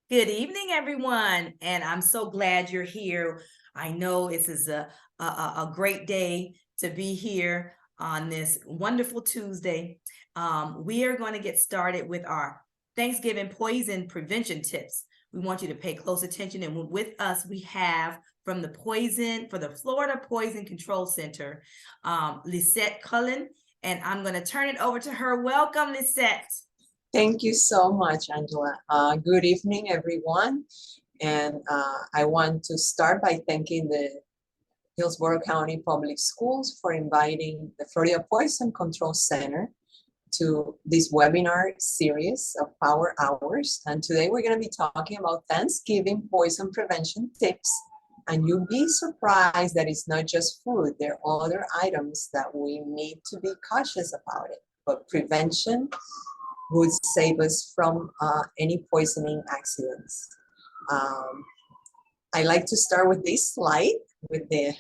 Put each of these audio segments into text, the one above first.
Good evening, everyone, and I'm so glad you're here. I know this is a great day to be here on this wonderful Tuesday. We are going to get started with our Thanksgiving poison prevention tips. We want you to pay close attention, and with us, we have from the Florida Poison Control Center, Lisette Cullen, and I'm going to turn it over to her. Welcome, Lisette. Thank you so much, Angela. Good evening, everyone. And I want to start by thanking the Hillsborough County Public Schools for inviting the Florida Poison Control Center to this webinar series of Power Hours. And today we're going to be talking about Thanksgiving poison prevention tips. And you'll be surprised that it's not just food. There are other items that we need to be cautious about it. But prevention would save us from any poisoning accidents. I like to start with this slide with the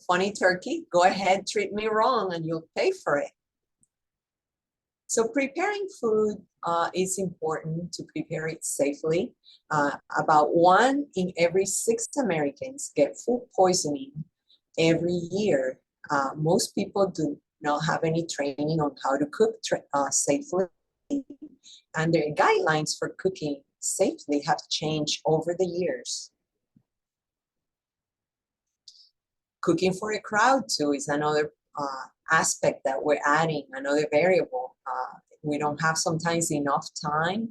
funny turkey. Go ahead, treat me wrong and you'll pay for it. So preparing food is important to prepare it safely. About 1 in every 6 Americans get food poisoning every year. Most people do not have any training on how to cook safely. And their guidelines for cooking safely have changed over the years. Cooking for a crowd too is another aspect that we're adding, another variable. We don't have sometimes enough time.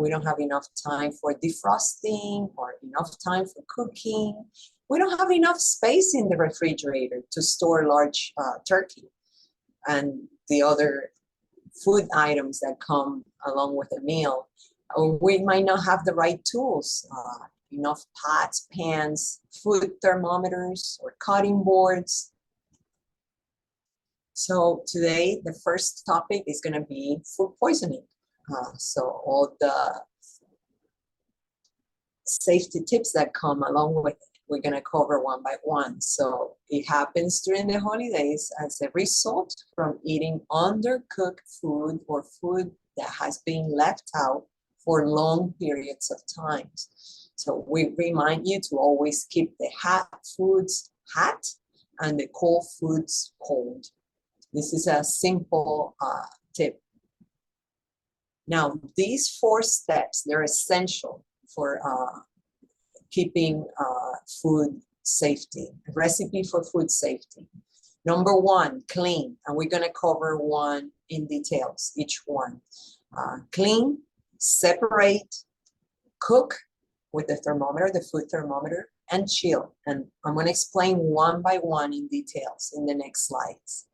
We don't have enough time for defrosting or enough time for cooking. We don't have enough space in the refrigerator to store large turkey and the other food items that come along with a meal. We might not have the right tools, enough pots, pans, food thermometers, or cutting boards. So today, the first topic is going to be food poisoning. So all the safety tips that come along with it, we're going to cover one by one. So it happens during the holidays as a result from eating undercooked food or food that has been left out for long periods of time. So we remind you to always keep the hot foods hot and the cold foods cold. This is a simple tip. Now, these 4 steps, they're essential for keeping food safety, a recipe for food safety. Number 1, clean, and we're going to cover one in details, each one. Clean, separate, cook with the thermometer, the food thermometer, and chill. And I'm going to explain one by one in details in the next slides.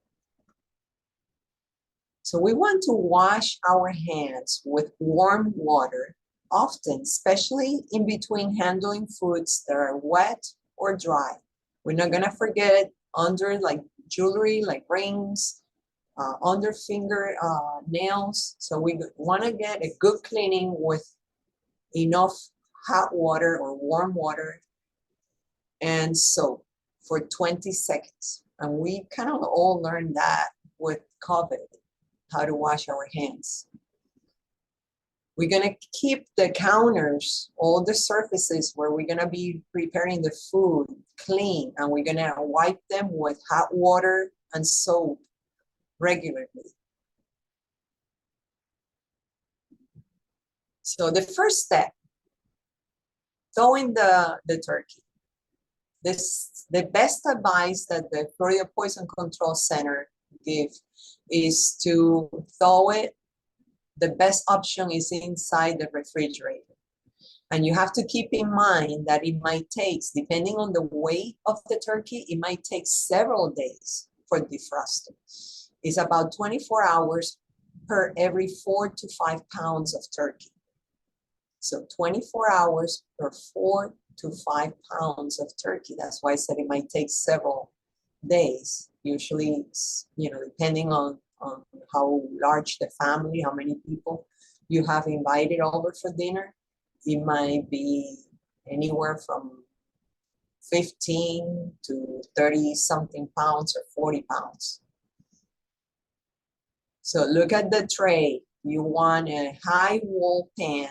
So we want to wash our hands with warm water often, especially in between handling foods that are wet or dry. We're not going to forget under like jewelry, like rings, under finger nails. So we want to get a good cleaning with enough hot water or warm water and soap for 20 seconds. And we kind of all learned that with COVID, how to wash our hands. We're going to keep the counters, all the surfaces where we're going to be preparing the food clean, and we're going to wipe them with hot water and soap regularly. So the first step, thawing the turkey. The best advice that the Florida Poison Control Center gives is to thaw it. The best option is inside the refrigerator. And you have to keep in mind that it might take, depending on the weight of the turkey, it might take several days for defrosting. It's about 24 hours per every 4 to 5 pounds of turkey. So 24 hours per 4 to 5 pounds of turkey. That's why I said it might take several days. Usually, depending on how large the family, how many people you have invited over for dinner, it might be anywhere from 15 to 30 something pounds or 40 pounds. So look at the tray. You want a high wall pan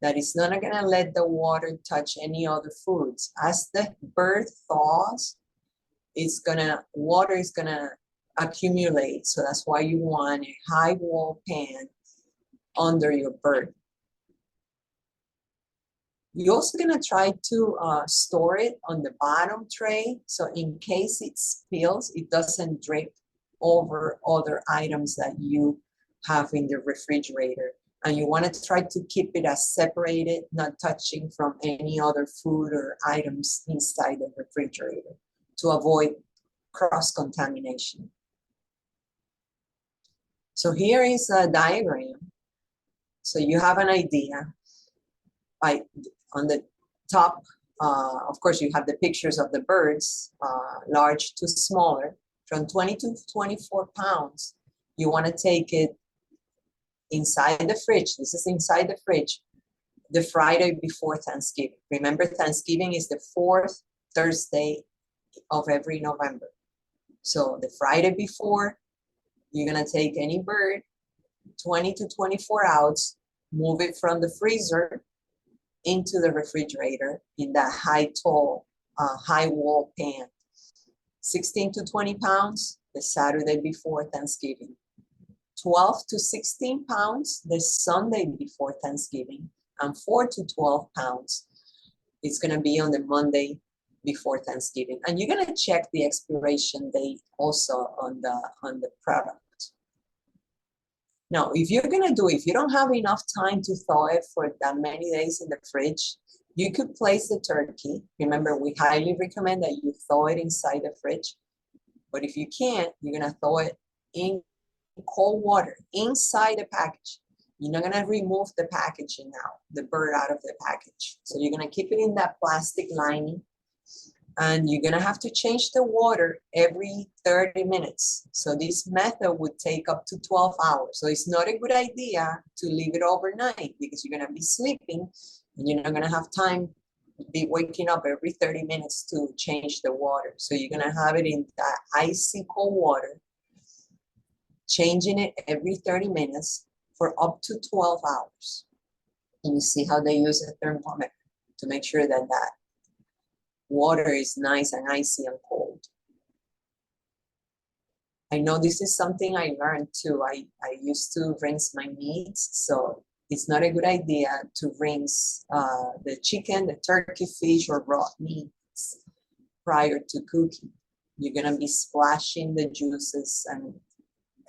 that is not gonna let the water touch any other foods. As the bird thaws, water is gonna accumulate. So that's why you want a high wall pan under your bird. You're also gonna try to store it on the bottom tray. So in case it spills, it doesn't drip over other items that you have in the refrigerator. And you wanna try to keep it as separated, not touching from any other food or items inside the refrigerator to avoid cross-contamination. So here is a diagram. So you have an idea. On the top, of course, you have the pictures of the birds, large to smaller, from 20 to 24 pounds. You want to take it inside the fridge. This is inside the fridge, the Friday before Thanksgiving. Remember, Thanksgiving is the 4th Thursday of every November. So the Friday before, you're going to take any bird, 20 to 24 ounce, move it from the freezer into the refrigerator in that high wall pan. 16 to 20 pounds the Saturday before Thanksgiving. 12 to 16 pounds the Sunday before Thanksgiving. And 4 to 12 pounds, it's gonna be on the Monday before Thanksgiving. And you're gonna check the expiration date also on the product. Now, if you don't have enough time to thaw it for that many days in the fridge, you could place the turkey. Remember, we highly recommend that you thaw it inside the fridge. But if you can't, you're gonna thaw it in cold water inside the package. You're not gonna remove the packaging now, the bird out of the package. So you're gonna keep it in that plastic lining, and you're gonna have to change the water every 30 minutes. So this method would take up to 12 hours. So it's not a good idea to leave it overnight because you're gonna be sleeping and you're not gonna have time to be waking up every 30 minutes to change the water. So you're gonna have it in that icy cold water, changing it every 30 minutes for up to 12 hours. And you see how they use a thermometer to make sure that that water is nice and icy and cold. I know this is something I learned too. I used to rinse my meats, so it's not a good idea to rinse the chicken, the turkey, fish, or raw meats prior to cooking. You're gonna be splashing the juices, and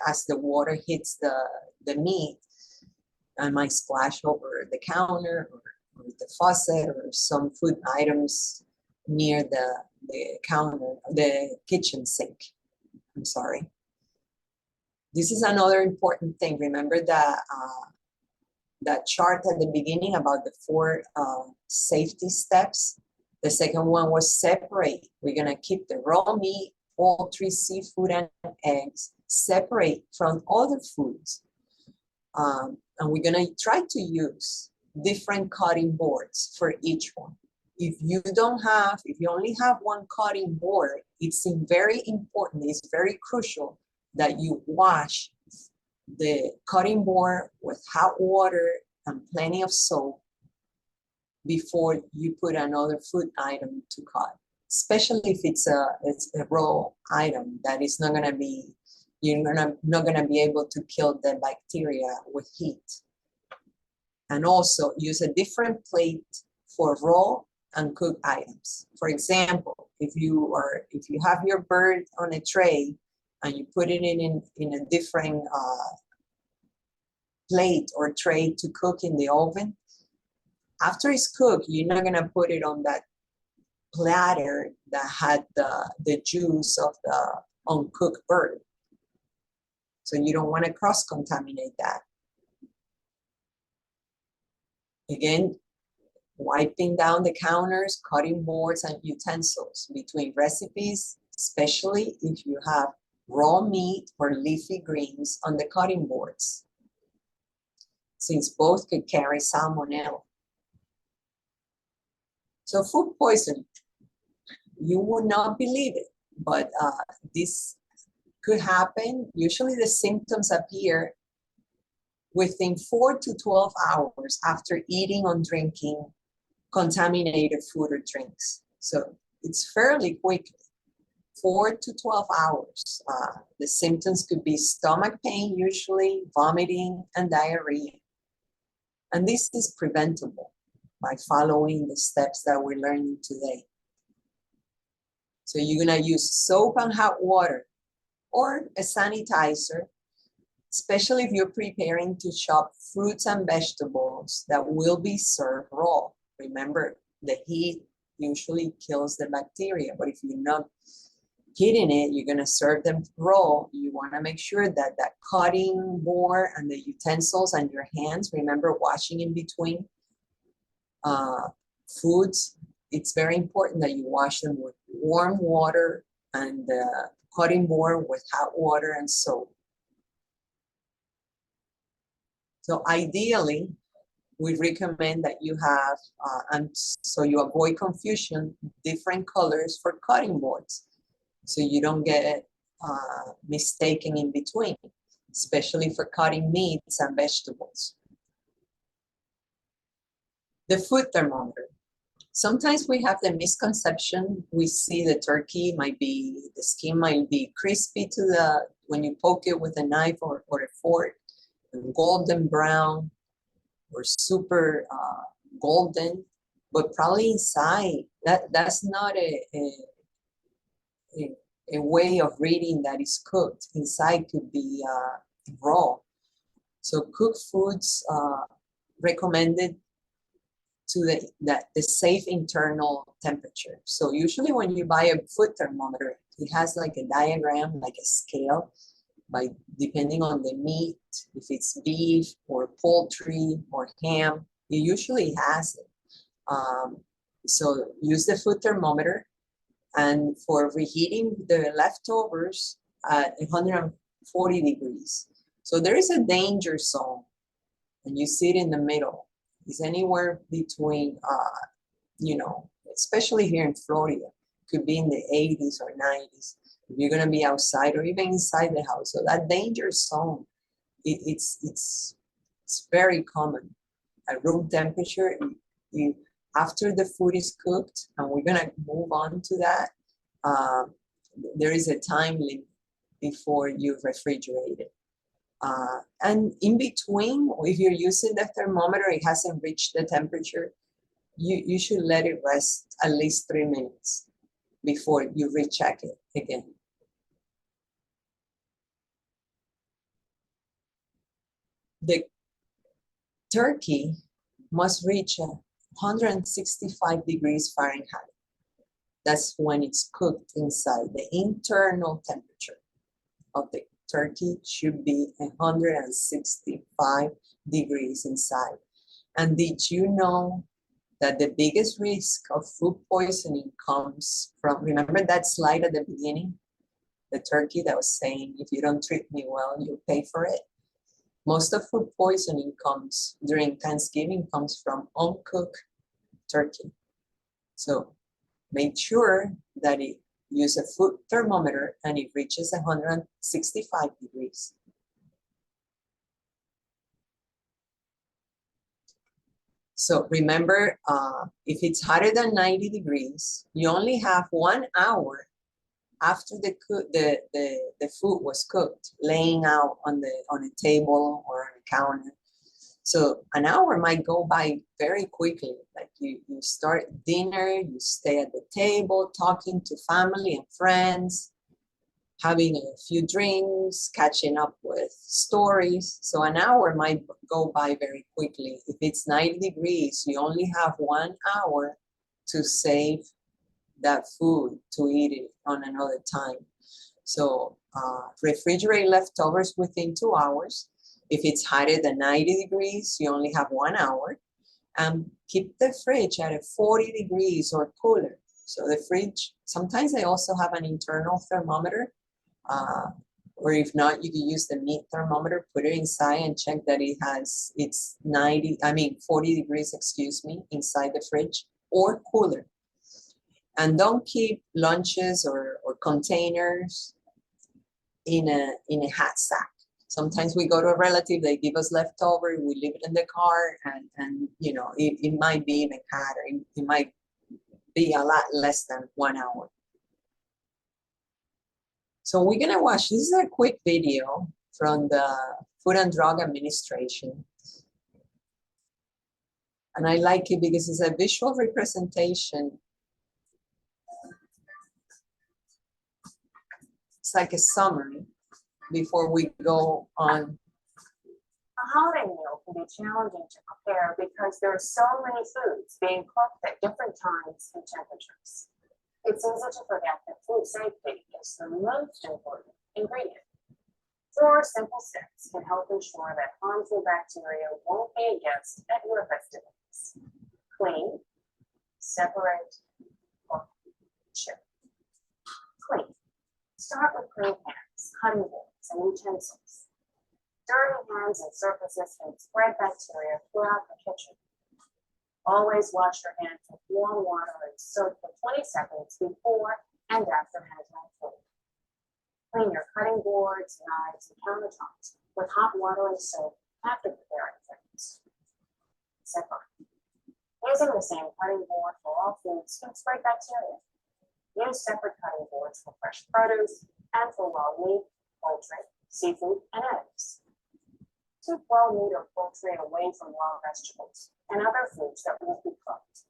as the water hits the meat, it might splash over the counter or the faucet or some food items near the counter, the kitchen sink. I'm sorry. This is another important thing. Remember that chart at the beginning about the 4 safety steps? The second one was separate. We're gonna keep the raw meat, poultry, seafood, and eggs separate from other foods. And we're gonna try to use different cutting boards for each one. If you only have one cutting board, it's very important, it's very crucial that you wash the cutting board with hot water and plenty of soap before you put another food item to cut, especially if it's a raw item that is not gonna be, not gonna be able to kill the bacteria with heat. And also use a different plate for raw and cooked items. For example, if you have your bird on a tray and you put it in a different plate or tray to cook in the oven, after it's cooked, you're not gonna put it on that platter that had the juice of the uncooked bird. So you don't wanna cross-contaminate that. Again, wiping down the counters, cutting boards, and utensils between recipes, especially if you have raw meat or leafy greens on the cutting boards, since both could carry salmonella. So food poisoning, you would not believe it, but this could happen. Usually the symptoms appear within 4 to 12 hours after eating or drinking contaminated food or drinks. So it's fairly quick, 4 to 12 hours. The symptoms could be stomach pain, usually vomiting and diarrhea. And this is preventable by following the steps that we're learning today. So you're gonna use soap and hot water or a sanitizer, especially if you're preparing to chop fruits and vegetables that will be served raw. Remember, the heat usually kills the bacteria, but if you're not heating it, you're gonna serve them raw. You wanna make sure that that cutting board and the utensils and your hands, remember washing in between foods. It's very important that you wash them with warm water and the cutting board with hot water and soap. So ideally, we recommend that you have, and so you avoid confusion, different colors for cutting boards. So you don't get mistaken in between, especially for cutting meats and vegetables. The food thermometer. Sometimes we have the misconception, we see the turkey the skin might be crispy when you poke it with a knife or a fork, golden brown or super golden, but probably inside, that's not a way of reading that is cooked. Inside could be raw. So cooked foods recommended to the safe internal temperature. So usually when you buy a food thermometer, it has like a diagram, like a scale, depending on the meat, if it's beef or poultry or ham, it usually has it. So use the food thermometer, and for reheating the leftovers at 140 degrees. So there is a danger zone, and you see it in the middle. It's anywhere between, especially here in Florida, could be in the 80s or 90s. If you're gonna be outside or even inside the house. So that danger zone, it's very common. At room temperature, after the food is cooked, and we're gonna move on to that, there is a time limit before you refrigerate it. And in between, if you're using the thermometer, it hasn't reached the temperature, you should let it rest at least 3 minutes before you recheck it again. The turkey must reach 165 degrees Fahrenheit. That's when it's cooked inside. The internal temperature of the turkey should be 165 degrees inside. And did you know that the biggest risk of food poisoning comes from, remember that slide at the beginning? The turkey that was saying, if you don't treat me well, you'll pay for it. Most of food poisoning during Thanksgiving comes from uncooked turkey. So make sure that you use a food thermometer and it reaches 165 degrees. So remember, if it's hotter than 90 degrees, you only have 1 hour after the food was cooked, laying out on a table or on a counter. So an hour might go by very quickly. Like you start dinner, you stay at the table, talking to family and friends, having a few drinks, catching up with stories. So an hour might go by very quickly. If it's 90 degrees, you only have 1 hour to save that food to eat it on another time. So refrigerate leftovers within 2 hours. If it's hotter than 90 degrees, you only have 1 hour. And keep the fridge at 40 degrees or cooler. So the fridge, sometimes they also have an internal thermometer, or if not, you can use the meat thermometer, put it inside and check that it's 40 degrees, inside the fridge or cooler. And don't keep lunches or containers in a hot sack. Sometimes we go to a relative, they give us leftover, we leave it in the car, and you know, it might be even hotter. It might be a lot less than 1 hour. So we're gonna watch, this is a quick video from the Food and Drug Administration. And I like it because it's a visual representation. It's like a summary before we go on. A holiday meal can be challenging to prepare because there are so many foods being cooked at different times and temperatures. It's easy to forget that food safety is the most important ingredient. 4 simple steps can help ensure that harmful bacteria won't be a guest at your festivities. Clean, separate, or chip. Clean. Start with clean hands, cutting boards, and utensils. Dirty hands and surfaces can spread bacteria throughout the kitchen. Always wash your hands with warm water and soap for 20 seconds before and after handling food. Clean your cutting boards, knives, and countertops with hot water and soap after preparing things. Separate. Using the same cutting board for all foods can spread bacteria. Use separate cutting boards for fresh produce and for raw meat, poultry, seafood, and eggs. Keep raw meat or poultry away from raw vegetables and other foods that won't be cooked.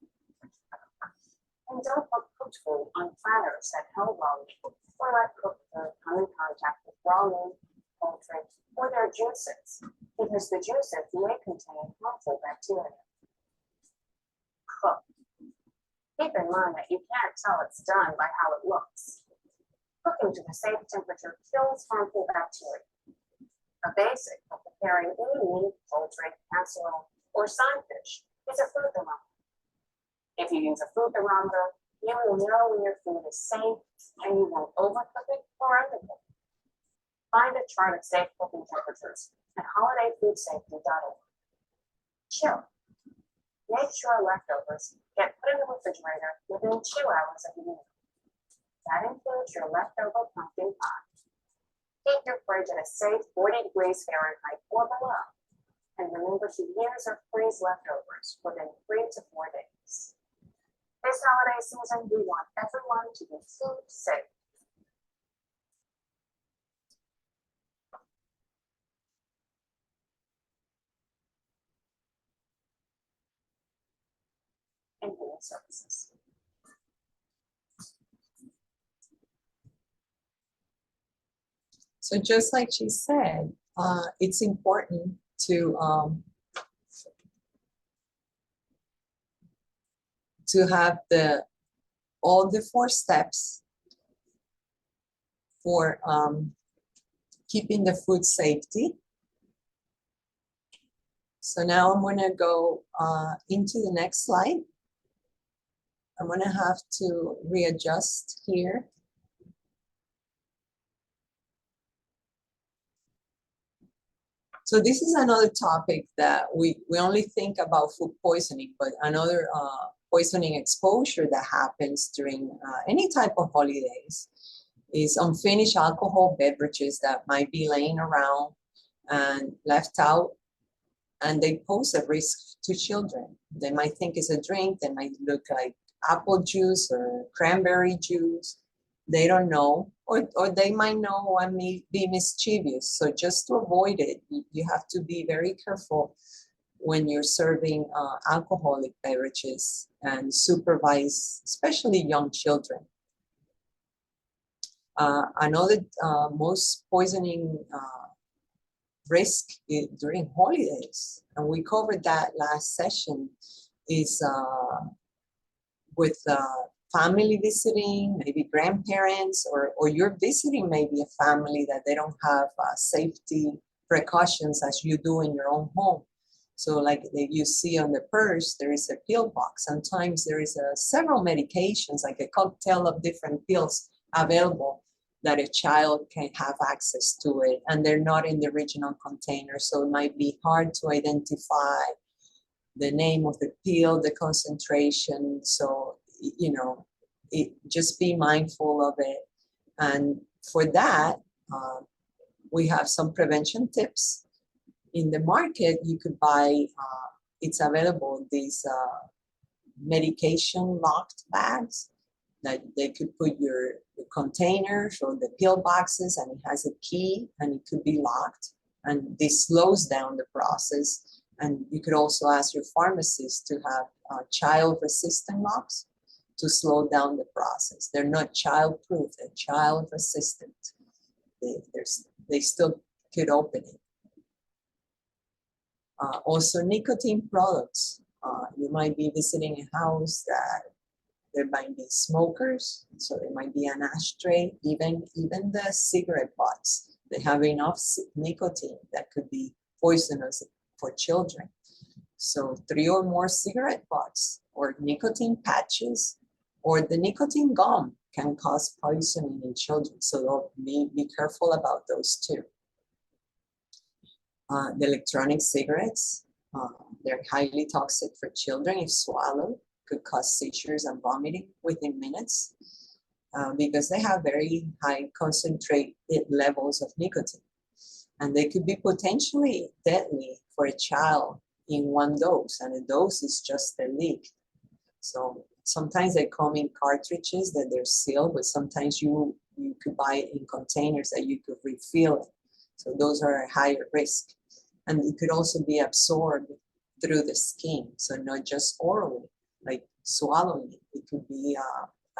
And don't put cooked food on platters that held raw meat or let cooked food come in contact with raw meat, poultry, or their juices, because the juices may contain harmful bacteria. Cook. Keep in mind that you can't tell it's done by how it looks. Cooking to the safe temperature kills harmful bacteria. A basic for preparing any meat, poultry, casserole, or side dish is a food thermometer. If you use a food thermometer, you will know when your food is safe and you won't overcook it or undercook it. Find a chart of safe cooking temperatures at holidayfoodsafety.org. Chill. Make sure leftovers get put in the refrigerator within 2 hours of the meal. That includes your leftover pumpkin pie. Keep your fridge at a safe 40 degrees Fahrenheit or below. And remember to use or freeze leftovers within 3 to 4 days. This holiday season, we want everyone to be food safe. And human services. So just like she said, it's important to have all the 4 steps for keeping the food safety. So now I'm going to go into the next slide. I'm going to have to readjust here. So this is another topic that we only think about food poisoning, but another poisoning exposure that happens during any type of holidays is unfinished alcohol beverages that might be laying around and left out, and they pose a risk to children. They might think it's a drink, they might look like apple juice or cranberry juice. They don't know, or they might know and be mischievous. So just to avoid it, you have to be very careful when you're serving alcoholic beverages and supervise, especially young children. Another most poisoning risk during holidays, and we covered that last session, is with family visiting, maybe grandparents, or you're visiting maybe a family that they don't have safety precautions as you do in your own home. So like you see on the purse, there is a pill box. Sometimes there is several medications, like a cocktail of different pills available that a child can have access to it, and they're not in the original container. So it might be hard to identify the name of the pill, the concentration. So, you know, just be mindful of it. And for that, We have some prevention tips. In the market, you could buy, it's available, these medication locked bags that they could put your containers or the pill boxes, and it has a key and it could be locked, and this slows down the process. And you could also ask your pharmacist to have child resistant locks to slow down the process. They're not child proof, they're child resistant. They still could open it. Also nicotine products. You might be visiting a house that there might be smokers, so there might be an ashtray, even the cigarette butts. They have enough nicotine that could be poisonous for children. So 3 or more cigarette butts or nicotine patches or the nicotine gum can cause poisoning in children. So be careful about those too. The electronic cigarettes, they're highly toxic for children if swallowed, could cause seizures and vomiting within minutes because they have very high concentrated levels of nicotine. And they could be potentially deadly for a child in one dose, and a dose is just a leak. So sometimes they come in cartridges that they're sealed, but sometimes you could buy it in containers that you could refill it. So those are a higher risk. And it could also be absorbed through the skin, so not just orally, like swallowing it. It could be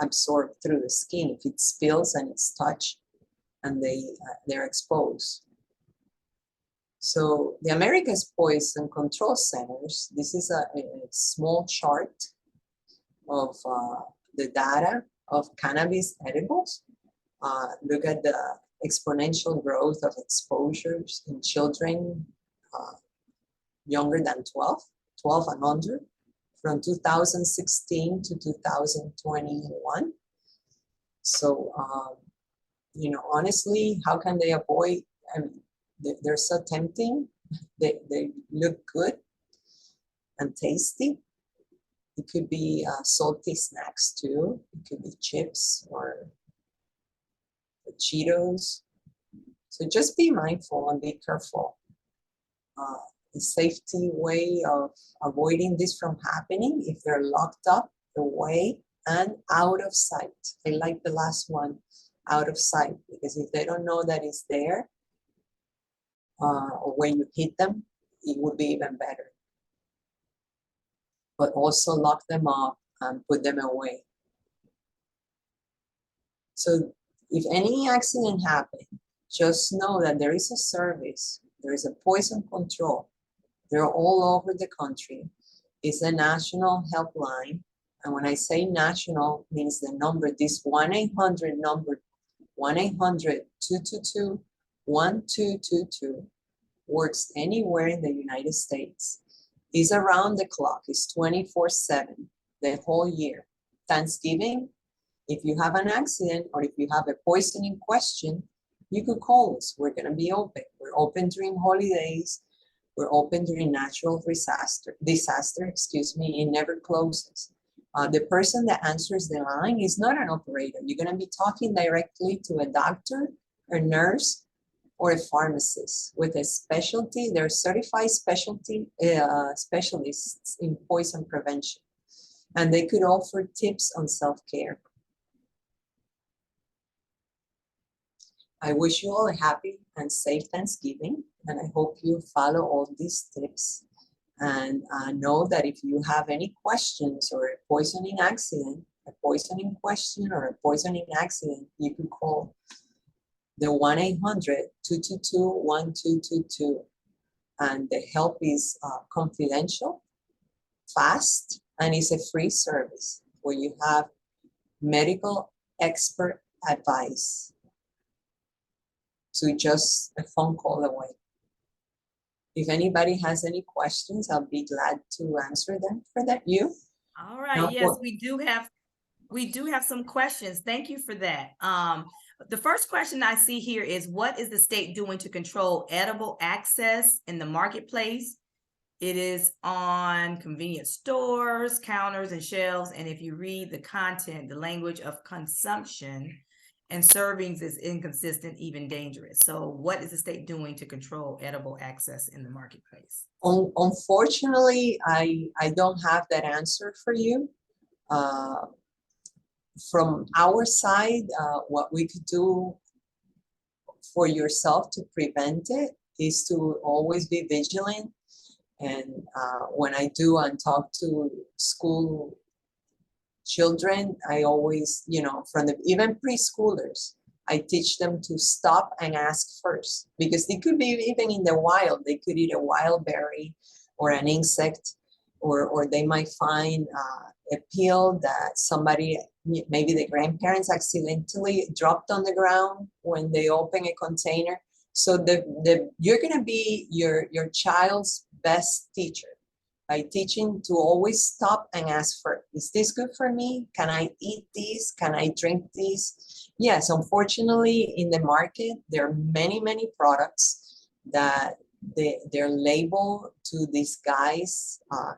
absorbed through the skin if it spills and it's touched and they're exposed. So the America's Poison Control Centers, this is a small chart of the data of cannabis edibles. Look at the exponential growth of exposures in children younger than 12 and under, from 2016 to 2021. So, honestly, how can they avoid? I mean, they're so tempting. They look good and tasty. It could be salty snacks too. It could be chips or Cheetos. So just be mindful and be careful. The safety way of avoiding this from happening, if they're locked up, away and out of sight. I like the last one, out of sight, because if they don't know that it's there, or when you hit them, it would be even better. But also lock them up and put them away. So if any accident happens, just know that there is a service, there is a poison control. They're all over the country. It's a national helpline. And when I say national, means the number, this 1-800 number, 1-800-222-1222, works anywhere in the United States. It's around the clock. It's 24/7, the whole year. Thanksgiving, if you have an accident or if you have a poisoning question, you could call us. We're going to be open. We're open during holidays. We're open during natural disaster, it never closes. The person that answers the line is not an operator. You're going to be talking directly to a doctor, a nurse, or a pharmacist with a specialty. They're certified specialists in poison prevention, and they could offer tips on self-care. I wish you all a happy and safe Thanksgiving, and I hope you follow all these tips. And know that if you have any questions or a poisoning accident, a poisoning question or a poisoning accident, you can call the 1-800-222-1222. And the help is confidential, fast, and it's a free service where you have medical expert advice. So just a phone call away. If anybody has any questions, I'll be glad to answer them. For that, you? All right. Yes, we do have some questions. Thank you for that. The first question I see here is, what is the state doing to control edible access in the marketplace? It is on convenience stores, counters, and shelves. And if you read the content, the language of consumption, and servings is inconsistent, even dangerous. So what is the state doing to control edible access in the marketplace? Unfortunately, I don't have that answer for you. From our side, what we could do for yourself to prevent it is to always be vigilant. And when I do and talk to school children, I always, from the even preschoolers, I teach them to stop and ask first, because they could be even in the wild. They could eat a wild berry or an insect, or they might find a pill that somebody, maybe the grandparents accidentally dropped on the ground when they open a container. So you're gonna be your child's best teacher by teaching to always stop and ask for, is this good for me? Can I eat this? Can I drink this? Yes, unfortunately, in the market, there are many, many products that they're labeled to disguise a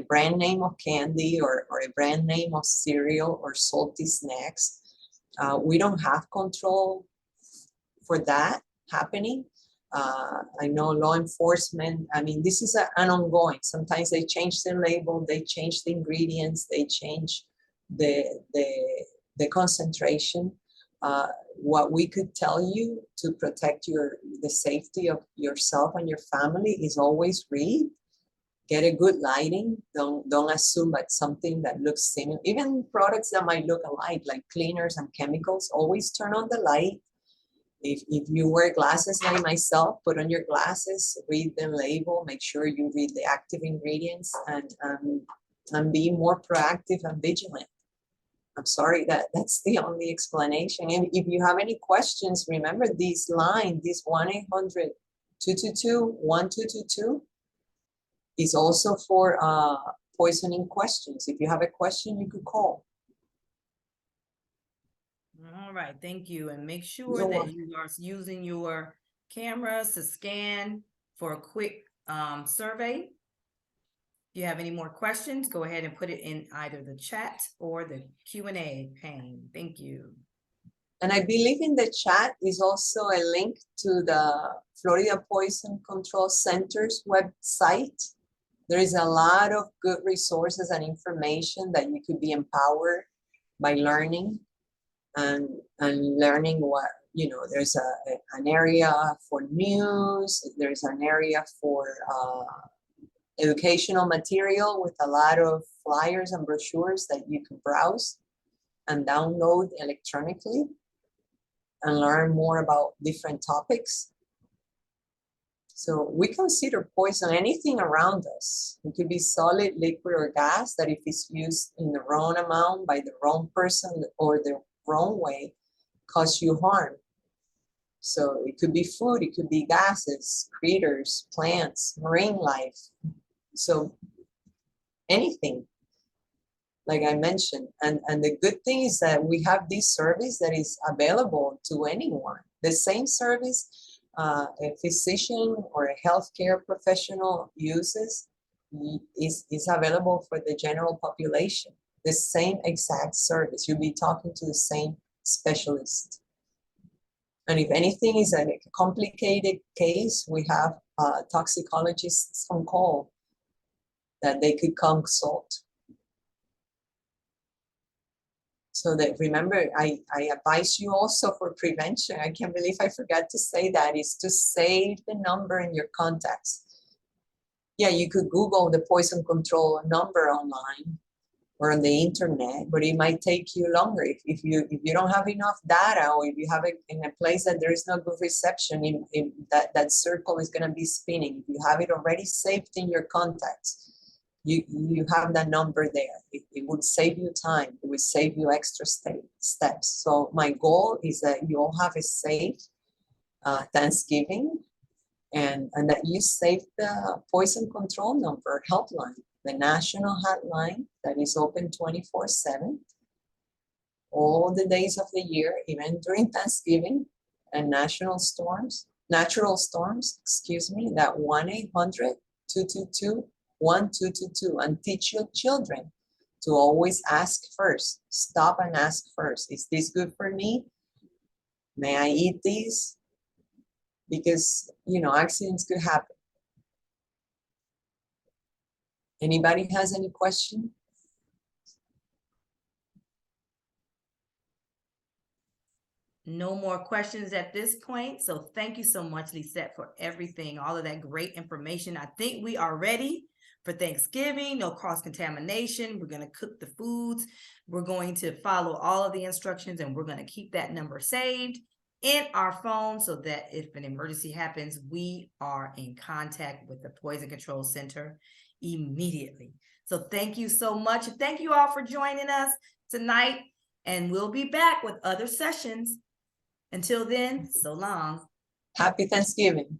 brand name of candy or a brand name of cereal or salty snacks. We don't have control for that happening. I know law enforcement, I mean, this is an ongoing. Sometimes they change the label, they change the ingredients, they change the concentration. What we could tell you to protect the safety of yourself and your family is always read, get a good lighting. Don't assume that something that looks similar, even products that might look alike, like cleaners and chemicals, always turn on the light. If you wear glasses like myself, put on your glasses, read the label, make sure you read the active ingredients, and be more proactive and vigilant. I'm sorry, that's the only explanation. And if you have any questions, remember this line, this 1-800-222-1222 is also for poisoning questions. If you have a question, you could call. All right, thank you. And make sure that you are using your cameras to scan for a quick survey. If you have any more questions, go ahead and put it in either the chat or the Q&A pane. Thank you. And I believe in the chat is also a link to the Florida Poison Control Center's website. There is a lot of good resources and information that you could be empowered by learning. And learning what, there's an area for news, there's an area for educational material with a lot of flyers and brochures that you can browse and download electronically and learn more about different topics. So we consider poison anything around us. It could be solid, liquid, or gas that if it's used in the wrong amount by the wrong person or the wrong way, cause you harm. So it could be food, it could be gases, critters, plants, marine life. So anything, like I mentioned. And the good thing is that we have this service that is available to anyone. The same service a physician or a healthcare professional uses is available for the general population. The same exact service. You'll be talking to the same specialist. And if anything is a complicated case, we have toxicologists on call that they could consult. So that, remember, I advise you also for prevention. I can't believe I forgot to say that, is to save the number in your contacts. Yeah, you could Google the poison control number online or on the internet, but it might take you longer if you don't have enough data, or if you have it in a place that there is no good reception. In that circle is going to be spinning. If you have it already saved in your contacts, you have that number there. It would save you time. It would save you extra steps. So my goal is that you all have a safe Thanksgiving, and that you save the poison control number helpline, the national hotline that is open 24/7, all the days of the year, even during Thanksgiving and natural storms, excuse me, that 1-800-222-1222, and teach your children to always ask first. Stop and ask first. Is this good for me? may I eat these? Because, you know, accidents could happen. Anybody has any question? No more questions at this point. So thank you so much, Lisette, for everything, all of that great information. I think we are ready for Thanksgiving, no cross-contamination. We're going to cook the foods. We're going to follow all of the instructions, and we're going to keep that number saved in our phone so that if an emergency happens, we are in contact with the Poison Control Center immediately. So thank you so much. Thank you all for joining us tonight, and we'll be back with other sessions. Until then, so long. Happy Thanksgiving.